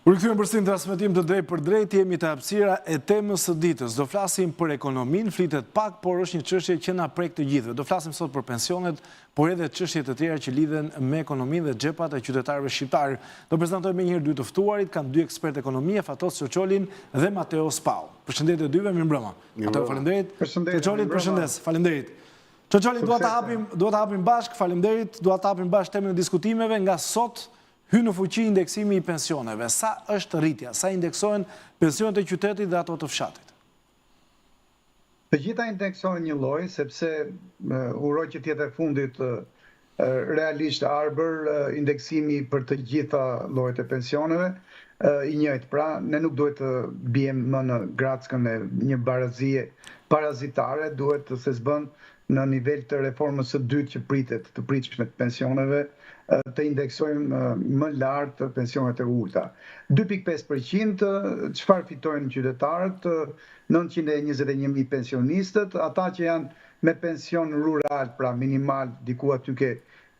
Rikthyer përsëri në transmetim të drejtë për drejtë, jemi te hapësira e temës së ditës. Do flasim për ekonominë, flitet pak, por është një çështje që na prek të gjithëve. Do flasim sot për pensionet, por edhe çështje të tjera që lidhen me ekonominë dhe xhepat e qytetarëve shqiptar. Do prezantoj më njëherë dy të ftuarit, kanë dy ekspertë ekonomie, Fatos Çoçolin dhe Mateo Spau. Përshëndetje të dyve, mirëmbrëma. Mateo, faleminderit. Çoçolin, përshëndes. Faleminderit. Çoçolin, dua ta hapim bashk, faleminderit. Dua ta hapim bashk temën e diskutimeve nga sot. Hynë në fuqi indeksimi i pensioneve. Sa është rritja? Sa indeksohen pensionet e qytetit dhe ato të fshatit? Të gjitha indeksohen një lloj, sepse uroj që tjetë e fundit realisht arbër indeksimi për të gjitha llojet e pensioneve i njëjtë. Pra, ne nuk duhet të bijem më në grackën e një barazie parazitare, duhet të se s'bën në nivel të reformës së dytë që pritet të pritshme të pensioneve, të indeksojmë më lartë pensionet e ulta. 2.5% çfarë fitojnë qytetarët, 921.000 pensionistët, ata që janë me pension rural, pra minimal, diku aty ke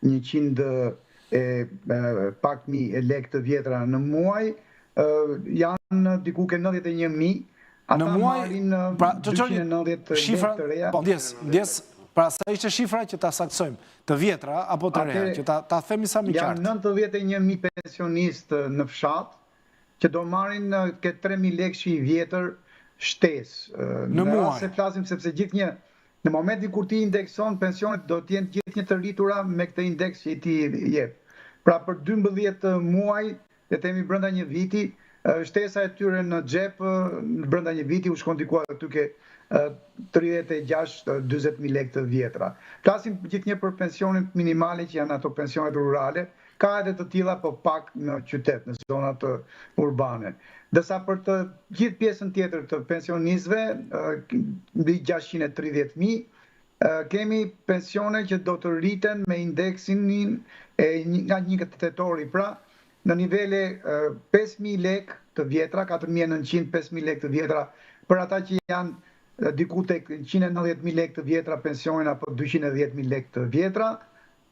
100 pak mijë lekë të vjetra në muaj, janë diku ke 91.000, ata marrin 290 lekë të reja. Ndjes, pra sa ishte shifra që ta saktësojmë, të vjetra apo të reja, që ta themi sa më qartë. Janë 91.000 pensionistë në fshat, që do marrin ke 3.000 lekë i vjetër shtesë. Në muaj. Se flasim sepse gjithnjë, në momentin kur ti indekson, pensionet do t'jenë gjithnjë të rritura me këtë indeks që i ti jep. Pra për 12 muaj, dhe temi brenda një viti, shtesa e tyre në xhep brenda një viti u shkon diku aty ke 36-40.000 lekë të vjetra. Flasim gjithnjë për pensionet minimale që janë ato pensionet rurale, ka edhe të tilla po pak në qytet, në zonat urbane. Dërsa për të gjithë pjesën tjetër të pensionistëve, mbi 630.000, kemi pensione që do të rriten me indeksin nga 1 tetori, pra në nivele 5.000 lekë të vjetra, 4.900, 5.000 lekë të vjetra, për ata që janë diku tek 190.000 lekë të vjetra pensionin apo 210.000 lekë të vjetra,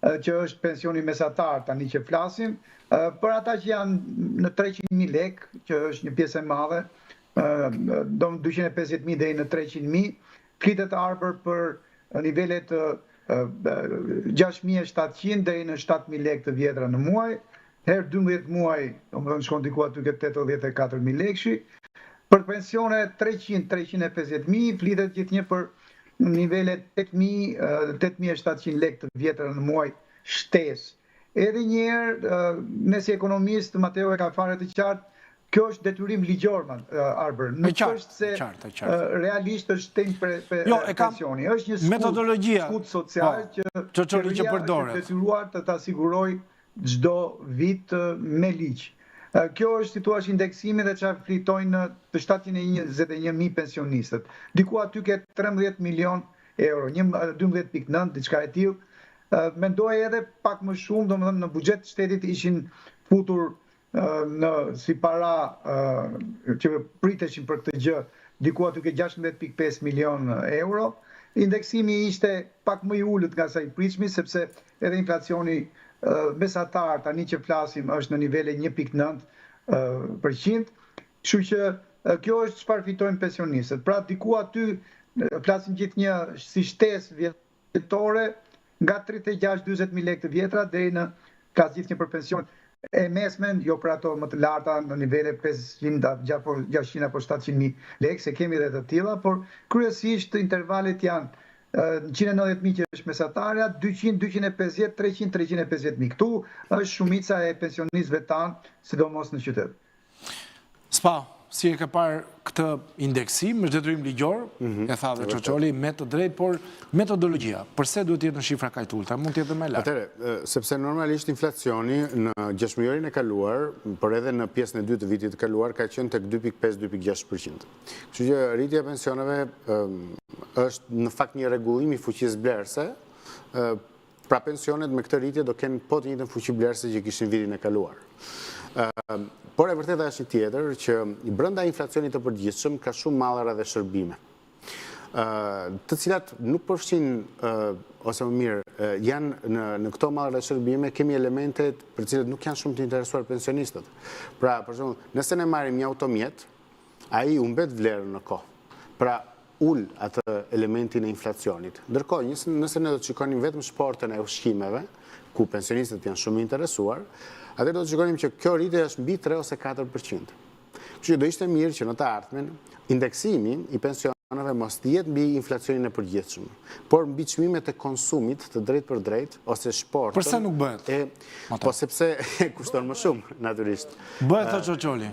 që është pensioni mesatar tani që flasim, për ata që janë në 300.000 lekë, që është një pjesë e madhe, do 250.000 deri në 300.000, flitet arbër për nivelet 6.700 deri në 7.000 lekë të vjetra në muaj, herë 12 muaj, do më shkon diku aty ke 84.000 lekëshi. Për pensione 300-350.000, flitet gjithnjë për nivelet 8.700 lekë të vjetra në muaj shtesë. Edhe njëherë, ne si ekonomist, Mateo e ka fare të qartë, kjo është detyrim ligjor, Arbër. Nuk është se realisht është tem pensioni. Është një skut social që është detyruar të ta siguroj çdo vit me ligj. Kjo është situash indeksimi dhe që flitojnë të 721.000 pensionistët. Diku aty ke 13 milion euro, 12.9, diçka e tillë. Mendoj edhe pak më shumë, domethënë në buxhet të shtetit ishin futur si para që priteshin për këtë gjë, diku aty ke 16.5 milion euro. Indeksimi ishte pak më i ulët nga sa i pritshmi, sepse edhe inflacioni mesatar tani që flasim është në nivele 1.9%, kështu që kjo është çfarë fitojnë pensionistët. Pra diku aty flasim gjithnjë si shtesë vjetore nga 36-40.000 lekë të vjetra deri në flas gjithnjë për pension e mesmen, jo për ato më të larta në nivele 500, 600 apo 700.000 lekë, se kemi edhe të tilla, por kryesisht intervalet janë 190.000 që është mesatarja, 200, 250, 300, 350.000. Këtu është shumica e pensionistëve tanë, sidomos në qytet. Spau, si e ka parë këtë indeksim, është detyrim ligjor, e tha dhe Çoçoli, me të drejtë, por metodologjia, përse duhet jetë në shifra kaq të ulta, mund të jetë më lart? Atëre, sepse normalisht inflacioni në 6 muarin e kaluar, por edhe në pjesën e dytë të vitit të kaluar, ka qenë tek 2.5-2.6%. Kështu që rritja e pensioneve është në fakt një rregullim i fuqisë blerëse, pra pensionet me këtë rritje do kenë po të njëjtën fuqi blerëse që kishin vitin e kaluar. Por e vërteta është një tjetër që brenda inflacionit të përgjithshëm ka shumë mallra dhe shërbime, të cilat nuk përfshin ose më mirë janë në këto mallra shërbime kemi elemente për cilët nuk janë shumë të interesuar pensionistët. Pra, për shembull, nëse ne marrim një automjet, ai u mbet vlerën në kohë. Pra, ul atë elementin e inflacionit. Ndërkohë, nëse ne do të shikonim vetëm shportën e ushqimeve, ku pensionistët janë shumë interesuar, atëherë do të shikonim që kjo rritje është mbi 3 ose 4%. Kështu që do ishte mirë që në të ardhmen indeksimi i pensioneve mos të jetë mbi inflacionin e përgjithshëm, por mbi çmimet e konsumit të drejtë për drejtë ose shportën. Përse nuk bëhet? Po sepse kushton më shumë, natyrisht. Bëhet të Çoçoli.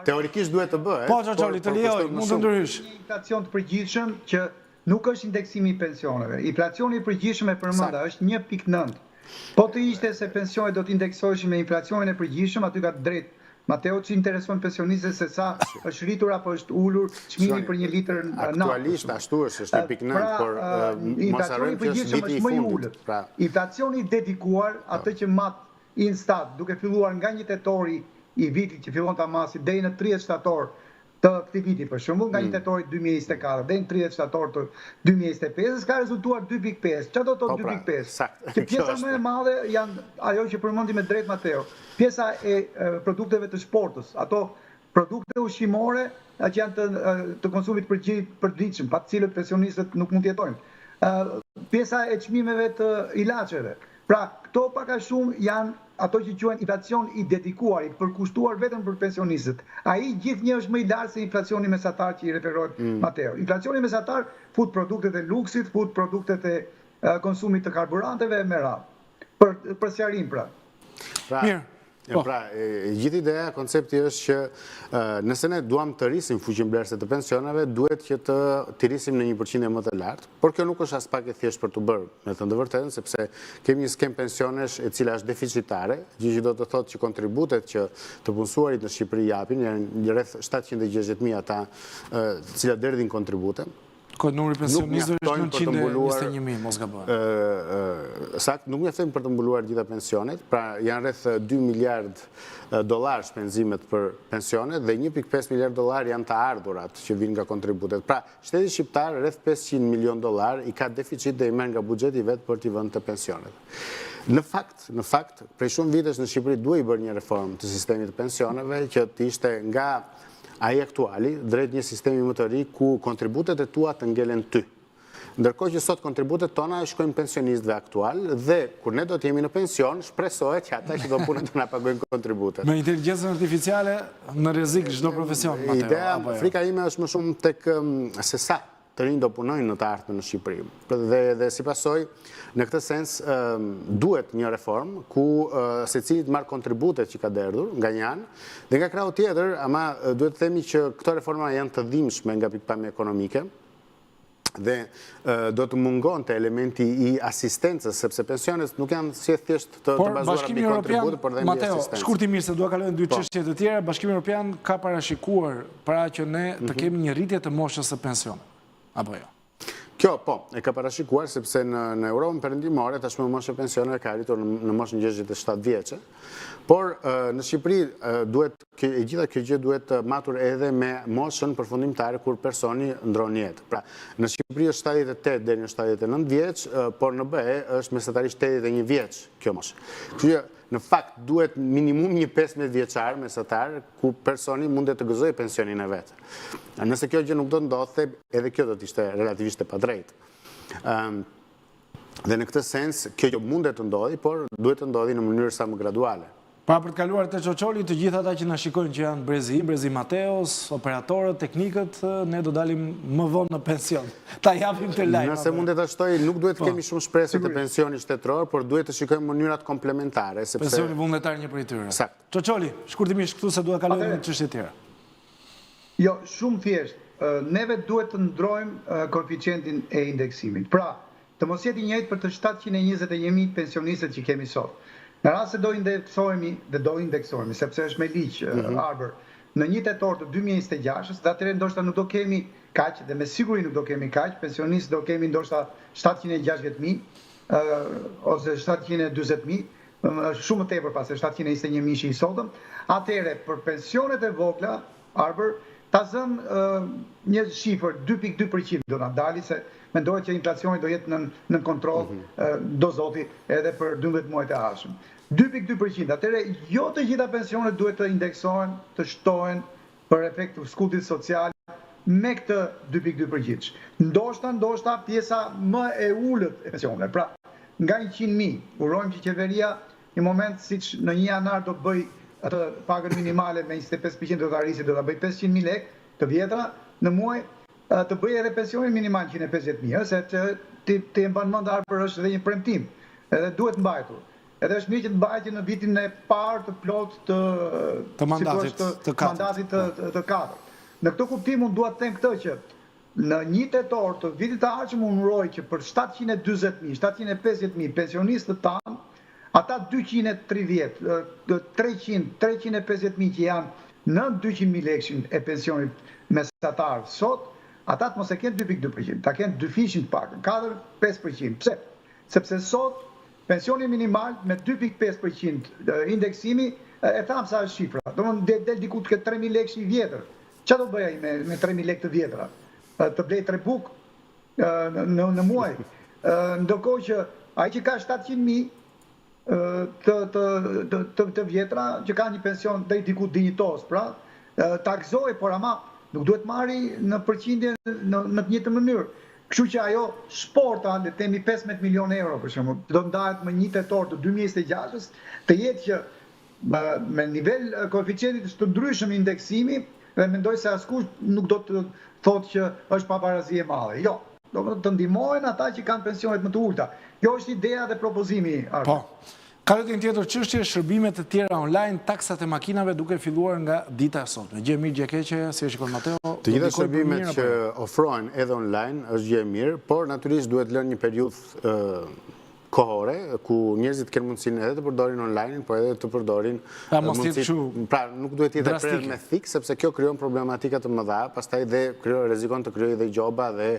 Teorikisht duhet të bëhet. Po Çoçoli, të lejoj, mund të ndrysh. Inflacion të përgjithshëm që nuk është indeksimi i pensioneve. Inflacioni i përgjithshëm e përmenda është 1.9. Po të ishte se pensionet do të indeksoheshin me inflacionin e përgjithshëm, aty ka drejt Mateo që intereson pensionistët se sa është rritur apo është ulur çmimi për 1 litër naft. Aktualisht ashtu është 1.9, por mos harrojmë që është viti i fundit. Inflacioni dedikuar, atë që mat Instat, duke filluar nga 1 tetori i vitit që fillon ta masi deri në 30 shtator të këtij viti, për shembull, nga 1 tetori 2024 deri në 30 shtator të 2025, ka rezultuar 2.5. Çfarë do të thotë 2.5? Që pjesa më e madhe janë ajo që përmendi me drejt Mateo, pjesa e produkteve të shportës, ato produkte ushqimore që janë të konsumit përditshëm, pa të cilët pensionistët nuk mund të jetojnë. Pjesa e çmimeve të ilaçeve. Pra, këto pak a shumë janë ato që quhen inflacion i dedikuar, i përkushtuar vetëm për pensionistët. Ai gjithnjë është më i lartë se inflacioni mesatar që i referohet Mateo. Inflacioni mesatar fut produktet e luksit, fut produktet e konsumit të karburanteve me radhë. Për sqarim pra. Mirë. Pra, gjithë ideja, koncepti është që nëse ne duam të rrisim fuqinë blerëse të pensioneve, duhet që të rrisim në 1% më të lartë, por kjo nuk është as pak e thjesht për të bërë, me të vërtetën, sepse kemi një skem pensionesh e cila është deficitare, gjë që do të thotë që kontributet që të punësuarit në Shqipëri japin, janë rreth 760.000 ata cilat derdhin kontribute. Kod numri pensionistëve është 921.000, mos gaboj. Sakt, nuk mjaftojnë për të mbuluar gjitha pensionet, pra janë rreth 2 miliard dollar shpenzimet për pensionet dhe 1.5 miliard dollar janë të ardhurat që vinë nga kontributet. Pra, shteti shqiptar rreth 500 milion dollar i ka deficit dhe i merr nga buxheti vet për t'i vënë të pensionet. Në fakt, prej shumë vitesh në Shqipëri duhej bërë një reformë të sistemit të pensioneve që të ishte nga ai aktuali, drejt një sistemi më të ri ku kontributet e tua të ngelen ty. Ndërkohë që sot kontributet tona shkojnë pensionistëve aktual dhe kur ne do të jemi në pension, shpresohet që ata që do punën të na pagojnë kontributet. Me inteligjencën artificiale në rrezik çdo profesion, Mateo. Ideja, frika ime është më shumë tek se sa të rinj do punojnë në të ardhmen në Shqipëri. Dhe si pasoj, në këtë sens duhet një reformë ku secilit marr kontributet që ka derdhur nga një anë, dhe nga krau tjetër, ama duhet të themi që këto reforma janë të dhimbshme nga pikpamja ekonomike dhe do të mungon të elementi i asistencës, sepse pensionet nuk janë si thjesht të bazuara mbi kontributet, por dhe mbi asistencë. Mateo, shkurtimisht se dua kalojnë dy çështje të tjera, Bashkimi Evropian ka parashikuar para që ne të kemi një rritje të moshës së pensionit. Apo jo? Kjo, po, e ka parashikuar sepse në Europën perëndimore tashmë mosha e pensioneve ka arritur në moshën 67 vjeçe, por në Shqipëri e gjitha kjo gjë duhet matur edhe me moshën përfundimtare kur personi ndron jetë. Pra, në Shqipëri është 78 deri në 79 vjeç, por në BE është mesatarisht 81 vjeç kjo moshë. Kështu që në fakt duhet minimum një 15 vjeçar mesatar ku personi mundet të gëzojë pensionin e vet. Nëse kjo gjë nuk do të ndodhte, edhe kjo do të ishte relativisht e padrejtë. Dhe në këtë sens, kjo gjë mundet të ndodhi, por duhet të ndodhi në mënyrë sa më graduale. Pra për të kaluar te Çoçoli, të gjithë ata që na shikojnë që janë Brezi Mateos, operatorët, teknikët, ne do dalim më vonë në pension. Ta japim të lajm. Nëse mundet ta shtoj, nuk duhet të kemi shumë shpresë të pensionit shtetëror, por duhet të shikojmë mënyrat komplementare, sepse pensioni vullnetar një prej tyre. Sakt. Çoçoli, shkurtimisht këtu se dua kalojmë në çështje tjera. Jo, shumë thjesht. Neve duhet të ndrojmë koeficientin e indeksimit. Pra, të mos jetë i njëjtë për të 721.000 pensionistët që kemi sot. Në rast se do indeksojmë, sepse është me ligj Arbër, në 1 tetor të 2026, dhe atëherë ndoshta nuk do kemi kaq, dhe me siguri nuk do kemi kaq, pensionistë do kemi ndoshta 760.000 ose 740.000, shumë më tepër pas se 721.000 që i sotëm. Atëherë për pensionet e vogla, Arbër, ta zënë një shifër 2.2% do na dali, se mendoj që inflacioni do jetë në kontroll, do zoti, edhe për 12 muajt e ardhshëm. 2.2%. Atëherë jo të gjitha pensionet duhet të indeksohen, të shtohen për efekt të skutit social me këtë 2.2%. Ndoshta pjesa më e ulët e pensioneve. Pra, nga 100.000, urojmë që qeveria në moment siç në 1 janar do të bëj atë pagën minimale me 25% do të arrisi, do ta bëj 500.000 lekë të vjetra në muaj, të bëj edhe pensionin minimal 150.000, se të e mban mend Arber është edhe një premtim, edhe duhet mbajtur. Edhe është mirë që të mbajtje në vitin e parë të plot të mandatit të katërt. Në këtë kuptim unë dua të them këtë që në 1 tetor të vitit të ardhshëm unë uroj që për 720.000, 750.000 pensionistët tanë, ata 230, 300, 350.000 që janë në 200.000 lekë e pensionit mesatar sot, ata të mos e kenë 2.2%, ta kenë 2% pak, 4-5%. Pse? Sepse sot pensioni minimal me 2.5% indeksimi, e thamë sa është shifra, do më del diku të këtë 3.000 lekë i vjetër. Qa do bëja me 3.000 lekë të vjetra? Të blej 3 buk në muaj. Ndërkohë që ai që ka 700.000 të vjetra, që ka një pension dhe diku dinjitos, pra, takzoj, por ama nuk duhet marri në përqindje në të njëjtën mënyrë. Kështu që ajo sporta, le të themi 15 milion euro, për shembull, do ndahet më 1 tetor të 2026-s, të jetë që me nivel koeficientit të ndryshëm indeksimi, dhe mendoj se askush nuk do të thotë që është paparazi e madhe. Jo, do të ndihmohen ata që kanë pensionet më të ulta. Kjo është ideja dhe propozimi. Po. Ka një tjetër çështje, shërbimet të tjera online, taksat e makinave duke filluar nga dita e sotme. Gjë mirë, gjë keqe, si e shikon Mateo? Të gjitha shërbimet që ofrohen edhe online është gjë mirë, por natyrisht duhet lënë një periudhë kohore, ku njerëzit kanë mundësinë edhe të përdorin online, por edhe të përdorin pra nuk duhet jetë prerë me thik, sepse kjo krijon problematika të mëdha, pastaj dhe rrezikon të krijojë dhe gjoba dhe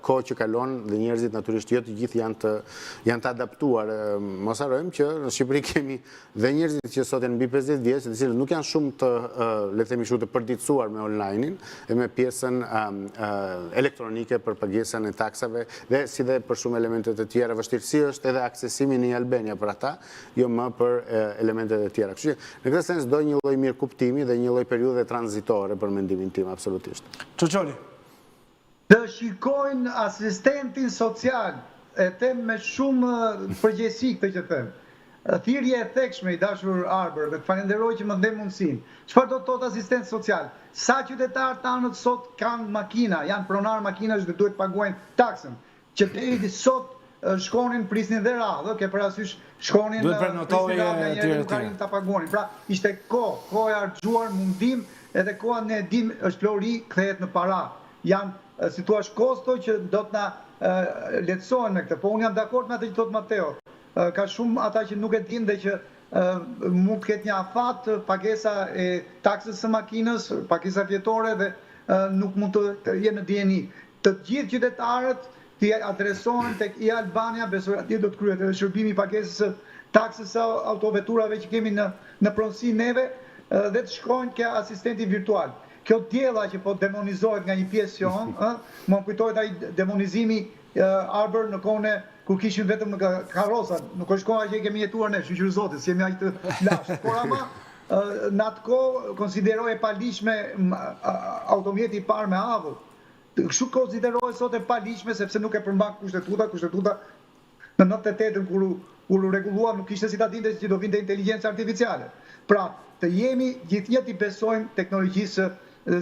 kohë që kalon dhe njerëzit natyrisht jo të gjithë janë të adaptuar. Mos harrojmë që në Shqipëri kemi dhe njerëzit që sot janë mbi 50 vjeç, të cilët nuk janë shumë të le të themi kështu të përditësuar me online-in e me pjesën elektronike për pagesën e taksave dhe si dhe për shumë elemente të tjera. Vështirësi është edhe aksesimi në Albania për ata, jo më për elementet e tjera. Kështu që në këtë sens do një lloj mirë kuptimi dhe një lloj periudhe tranzitore për mendimin tim absolutisht. Çoçoli. Të shikojnë asistentin social, e them me shumë përgjegjësi këtë që them. Thirrje e thekshme i dashur Arber, dhe të falenderoj që më ndem mundësinë. Çfarë do të thotë asistent social? Sa qytetarë tanët sot kanë makina, janë pronar makinash dhe duhet paguajnë taksën, që deri sot shkonin, prisnin dhe radhë, ke parasysh shkonin, prisnin radhë njëre nuk karin të paguanin. Pra, ishte kohë e argjuar, mundim, edhe koha në edhim është flori, kthehet në para. Janë situash kosto që do të na letësohen me këtë, po unë jam dakord me atë që thot Mateo. Ka shumë ata që nuk e din dhe që mund të ketë një afat pagesa e taksës së makinës, pagesa vjetore dhe nuk mund të jenë në dieni. Të gjithë qytetarët të adresohen tek e-Albania, besoj atje do të kryhet edhe shërbimi i pagesës taksës së autoveturave që kemi në pronësi neve dhe të shkojnë ke asistenti virtual. Kjo djella që po demonizohet nga një pjesë jonë, më kujtohet ai demonizimi Arber në kohën kur kishin vetëm karrosa, nuk është koha që i kemi jetuar ne, shqyrë zotit, si jemi aq të lashtë. Por ama në atë kohë konsideroj e palishme automjeti i parë me avull. Kështu konsiderohet sot e palishme sepse nuk e përmban kushtetuta në 98-ën kur u rregulluam nuk ishte si ta dinte që do vinte inteligjenca artificiale. Pra, të jemi gjithnjë i besojmë teknologjisë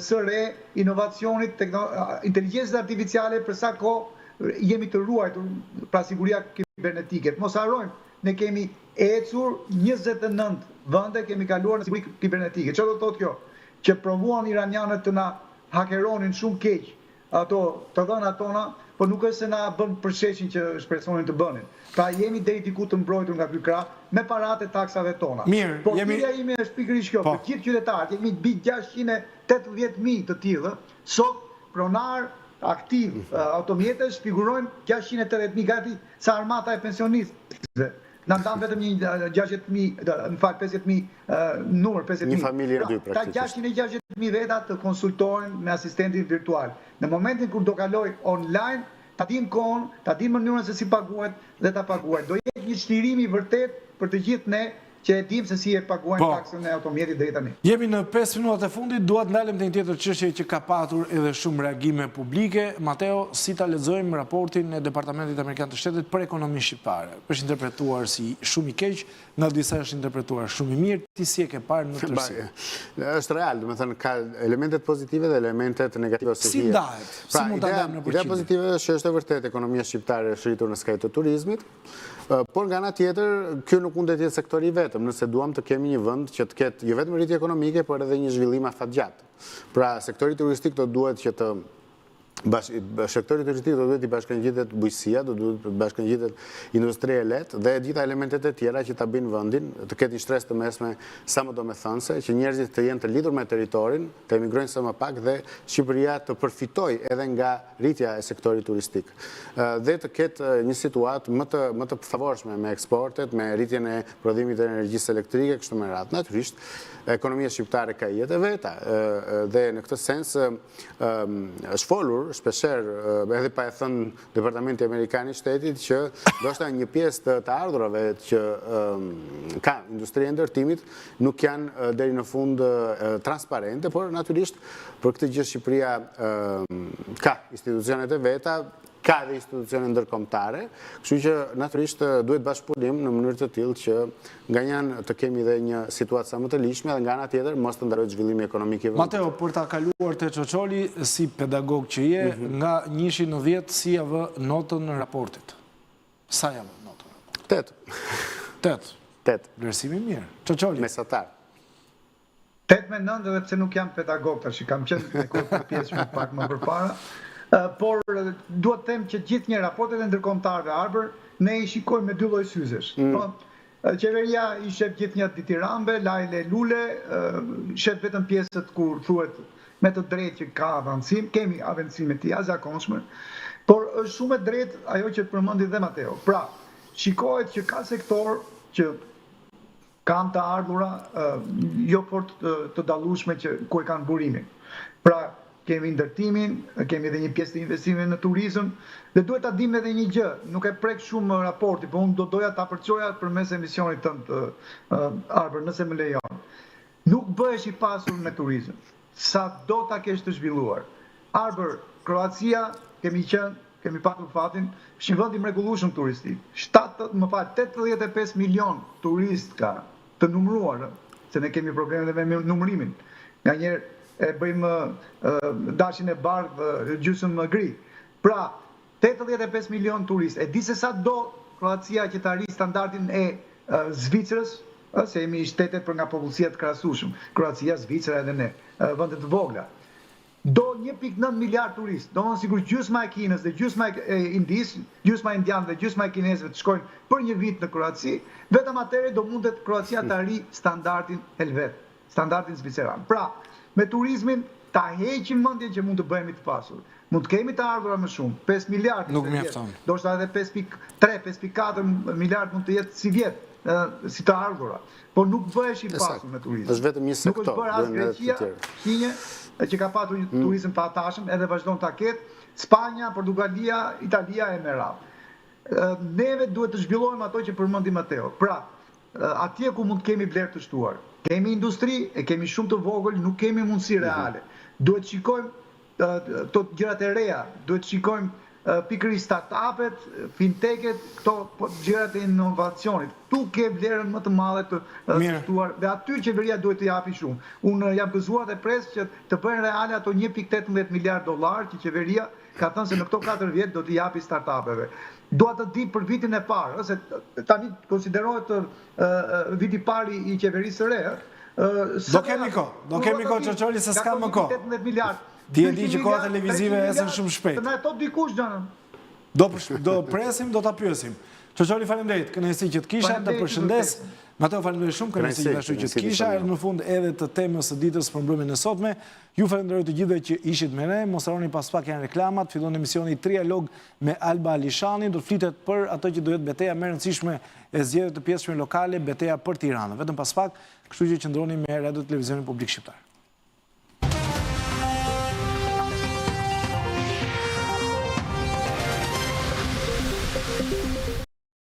së re, inovacionit, inteligjencës artificiale për sa kohë jemi të ruajtur, pra siguria kibernetike. Mos harrojmë, ne kemi ecur 29 vende, kemi kaluar në siguri kibernetike. Çfarë do të thotë kjo? Që provuan iranianët të na hakeronin shumë keq ato të dhënat tona, por nuk është se na bën përsheshin që shpresonin të bënin. Pra jemi deri diku të mbrojtur nga ky krah me paratë e taksave tona. Mirë, por thirrja ime është pikërisht kjo, për gjithë qytetarët, jemi mbi 680.000 të tillë, sot pronar aktiv automjetës figurojnë 680.000 gati sa armata e pensionistëve. Na ndan vetëm një 60.000, më fal 50.000 numër 50.000. Një familje e dy praktikisht. Ta 660 20.000 veta të konsultojnë me asistentin virtual. Në momentin kur do kaloj online, ta din kohën, ta din mënyrën se si paguhet dhe ta paguhet. Do jetë një çlirimi i vërtet për të gjithë ne që e dim se si e paguajnë taksën e automjetit deri tani. Jemi në 5 minutat e fundit, duat ndalem të një tjetër çështje që ka patur edhe shumë reagime publike. Mateo, si ta lexojmë raportin e Departamentit Amerikan të Shtetit për ekonominë shqiptare? Është interpretuar si shumë i keq, nga disa është interpretuar shumë i mirë. Ti si e ke parë në tërësi? Është real, do të thënë ka elementet pozitive dhe elementet negative ose si ndahet? Si mund ta ndajmë në përgjithësi? Ideja pozitive është që është e vërtetë ekonomia shqiptare është rritur në skajt të turizmit. Por nga ana tjetër, kjo nuk mund të jetë sektori i vetëm, nëse duam të kemi një vend që të ketë jo vetëm rritje ekonomike, por edhe një zhvillim afatgjatë. Pra, sektori turistik do duhet që të sektori turistik do duhet i bashkangjitet bujqësia, do duhet i bashkangjitet industria e lehtë dhe gjitha elementet e tjera që ta bëjnë vendin të ketë një shtresë të mesme sa më domethënëse, që njerëzit të jenë të lidhur me territorin, të emigrojnë sa më pak dhe Shqipëria të përfitojë edhe nga rritja e sektorit turistik. Dhe të ketë një situatë më të favorshme me eksportet, me rritjen e prodhimit të energjisë elektrike, kështu me radhë. Natyrisht, ekonomia shqiptare ka jetë e veta dhe në këtë sens është folur shpesher edhe pa e thënë Departamenti Amerikan i Shtetit që do shta një pjesë të ardhurave që ka industria e ndërtimit nuk janë deri në fund transparente, por natyrisht për këtë gjë Shqipëria ka institucionet e veta, ka dhe institucione ndërkombëtare, kështu që natyrisht duhet bashkëpunim në mënyrë të tillë që nga një anë të kemi dhe një situatë sa më të lishme dhe nga ana tjetër mos të ndarojë zhvillimi ekonomik i vendit. Mateo, për ta kaluar te Çoçoli, si pedagog që je, nga 1 në 10 si ja vë notën në raportit? Sa ja vë notën? 8. 8. Vlerësimi mirë. Çoçoli. Mesatar. 8/9 edhe pse nuk jam pedagog tash, kam qenë me kurse pjesë pak më përpara. Por duhet të them që gjithë një raportet e ndërkombëtare Arbër ne i shikojmë me dy lloj syzesh. Qeveria i shef gjithë një ditirambe, lajle lule, shef vetëm pjesët kur thuhet me të drejtë që ka avancim, kemi avancim e tija zakonshme, por është shumë e drejtë ajo që përmendi dhe Mateo. Pra, shikohet që ka sektor që kanë të ardhura jo fort të dallueshme që ku e kanë burimin. Pra, kemi ndërtimin, kemi edhe një pjesë të investimeve në turizëm, dhe duhet ta dimë edhe një gjë, nuk e prek shumë raporti, por unë do doja ta përçoja përmes emisionit tënd Arbër, nëse më lejon. Nuk bëhesh i pasur me turizëm, sa do ta kesh të zhvilluar. Arbër, Kroacia, kemi patur fatin, është një vend i mrekullueshëm turistik. 85 milion turist ka të numëruar, se ne kemi probleme edhe me numërimin. Nganjëherë e bëjmë dashin e bardhë, gjysmë gri. Pra, 85 milion turist. E di se sa do Kroacia që të arrijë standardin e Zvicrës, se jemi shtetet për nga popullsia të krahasueshëm. Kroacia, Zvicra edhe ne, vende të vogla. Do 1.9 miliard turist. Do më sigur gjysma e Kinës dhe gjysma e Indis, gjysma indian dhe gjysma e kinesëve të shkojnë për një vit në Kroaci, vetëm atëherë do mundet Kroacia të arrijë standardin helvet, standardin zviceran. Pra, me turizmin ta heqim mendjen që mund të bëhemi të pasur. Mund të kemi të ardhura më shumë, 5 miliard. Nuk mjafton. Do shta edhe 5.3, 5.4 miliard mund të jetë si vjet, si të ardhura. Por nuk bëhesh i pasur me turizm. Është vetëm një sektor. Nuk është bërë as Greqia, Kinje, që ka patur një turizm të atashëm, edhe vazhdon ta ketë, Spanja, Portugalia, Italia e me radhë. Neve duhet të zhvillohemi ato që përmendi Mateo. Pra, atje ku mund të kemi vlerë të shtuar. Kemi industri, e kemi shumë të vogël, nuk kemi mundësi reale. Duhet shikojmë të gjërat e reja, duhet shikojmë pikërisht startupet, finteket, këto gjërat e inovacionit. Tu ke vlerën më të madhe të shtuar dhe aty qeveria duhet të japi shumë. Unë jam gëzuar dhe pres që të bëjnë reale ato 1.18 miliard dollar që qeveria ka thënë se në këto 4 vjet do të japi startupeve. Dua të di për vitin e parë, se tani konsiderohet viti pari i qeverisë së re. Do kemi kohë Çoçoli se s'ka më kohë. 18 miliard. Ti e di që koha televizive ecën shumë shpejt. Të na e thot dikush gjanën. Do presim, do ta pyesim. Çoçoli, faleminderit. Kënaqësi që të kisha, të përshëndes. Mateo, faleminderit shumë, kënaqësi gjithashtu që të kisha. Erdhëm në fund edhe të temës së ditës për mbrëmjen e sotme. Ju falenderoj të gjithëve që ishit me ne. Mos harroni pas pak janë reklamat. Fillon emisioni Trialog me Alba Alishani. Do të flitet për ato që do jetë betejë më e rëndësishme e zgjedhjeve të pjesëme lokale, betejë për Tiranën. Vetëm pas pak, kështu që qëndroni me Radio Televizionin Publik Shqiptar.